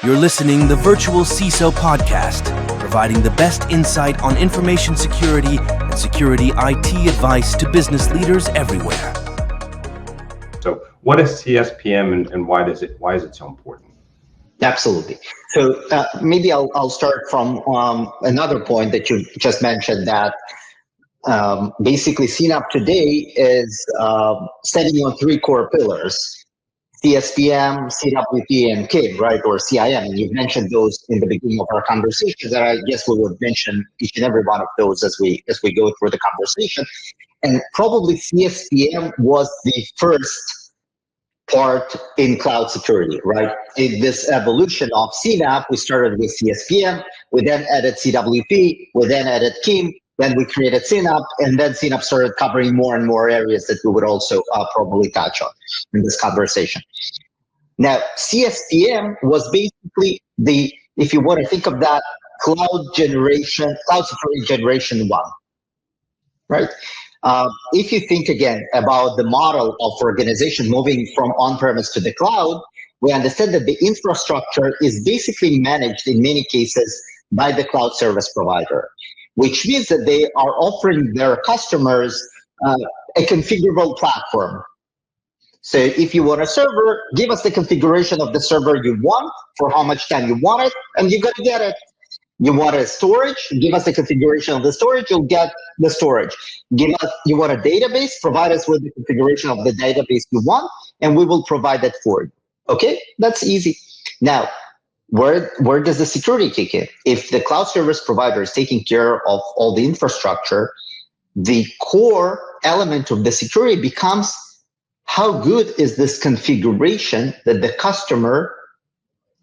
You're listening the Virtual CISO podcast, providing the best insight on information security and security IT advice to business leaders everywhere. So what is CSPM and why is it so important? Absolutely. So maybe I'll start from another point that you just mentioned, that basically CNAPP today is standing on three core pillars: CSPM, CWP, and KID, right, or CIM. And you've mentioned those in the beginning of our conversation, and I guess we would mention each and every one of those as we go through the conversation. And probably CSPM was the first part in cloud security, right? In this evolution of CNAPP, we started with CSPM, we then added CWP, we then added KIM, then we created CNAPP, and then CNAPP started covering more and more areas that we would also probably touch on in this conversation. Now, CSPM was basically if you want to think of that, cloud security generation one, right? If you think again about the model of organization moving from on-premise to the cloud, we understand that the infrastructure is basically managed in many cases by the cloud service provider, which means that they are offering their customers a configurable platform. So if you want a server, give us the configuration of the server you want, for how much time you want it, and you're going to get it. You want a storage, give us the configuration of the storage, you'll get the storage. You want a database, provide us with the configuration of the database you want, and we will provide that for you. Okay, that's easy. Now, where does the security kick in? If the cloud service provider is taking care of all the infrastructure, the core element of the security becomes how good is this configuration that the customer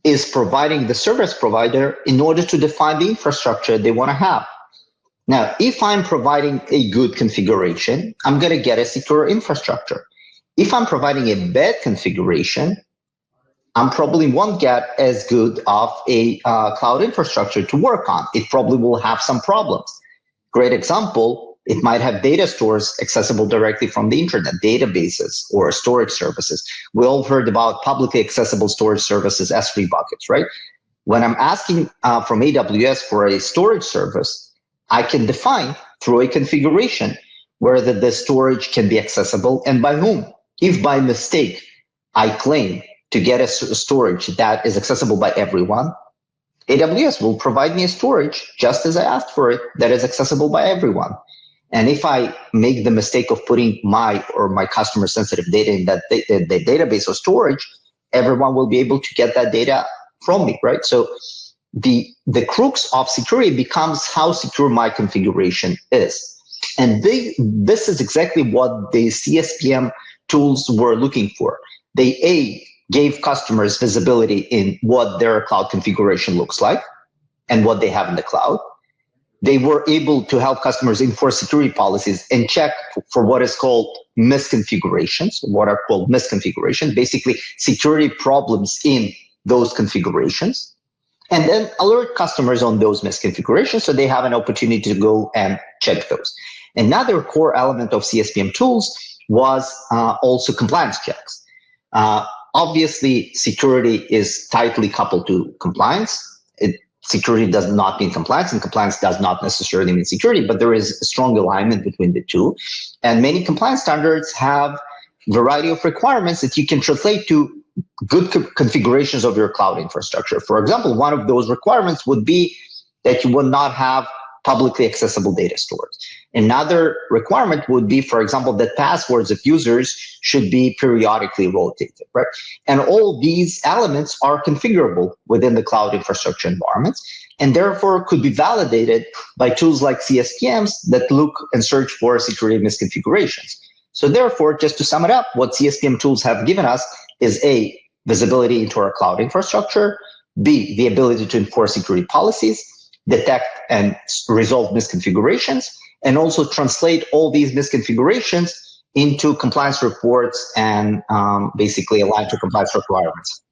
is providing the service provider in order to define the infrastructure they want to have. Now, if I'm providing a good configuration, I'm going to get a secure infrastructure. If I'm providing a bad configuration, I probably won't get as good of a cloud infrastructure to work on. It probably will have some problems. Great example, it might have data stores accessible directly from the internet, databases or storage services. We all heard about publicly accessible storage services, S3 buckets, right? When I'm asking from AWS for a storage service, I can define through a configuration whether the storage can be accessible and by whom. If by mistake I claim to get a storage that is accessible by everyone, AWS will provide me a storage just as I asked for it that is accessible by everyone. And if I make the mistake of putting my customer sensitive data in that the database or storage, everyone will be able to get that data from me, right? So the crux of security becomes how secure my configuration is. And this is exactly what the CSPM tools were looking for. They gave customers visibility in what their cloud configuration looks like and what they have in the cloud. They were able to help customers enforce security policies and check for what is called misconfigurations, basically security problems in those configurations, and then alert customers on those misconfigurations so they have an opportunity to go and check those. Another core element of CSPM tools was also compliance checks. Obviously, security is tightly coupled to compliance. Security does not mean compliance, and compliance does not necessarily mean security, but there is a strong alignment between the two. And many compliance standards have a variety of requirements that you can translate to good configurations of your cloud infrastructure. For example, one of those requirements would be that you will not have publicly accessible data stores. Another requirement would be, for example, that passwords of users should be periodically rotated, right? And all these elements are configurable within the cloud infrastructure environments, and therefore could be validated by tools like CSPMs that look and search for security misconfigurations. So therefore, just to sum it up, what CSPM tools have given us is A, visibility into our cloud infrastructure, B, the ability to enforce security policies, detect and resolve misconfigurations, and also translate all these misconfigurations into compliance reports and basically align to compliance requirements.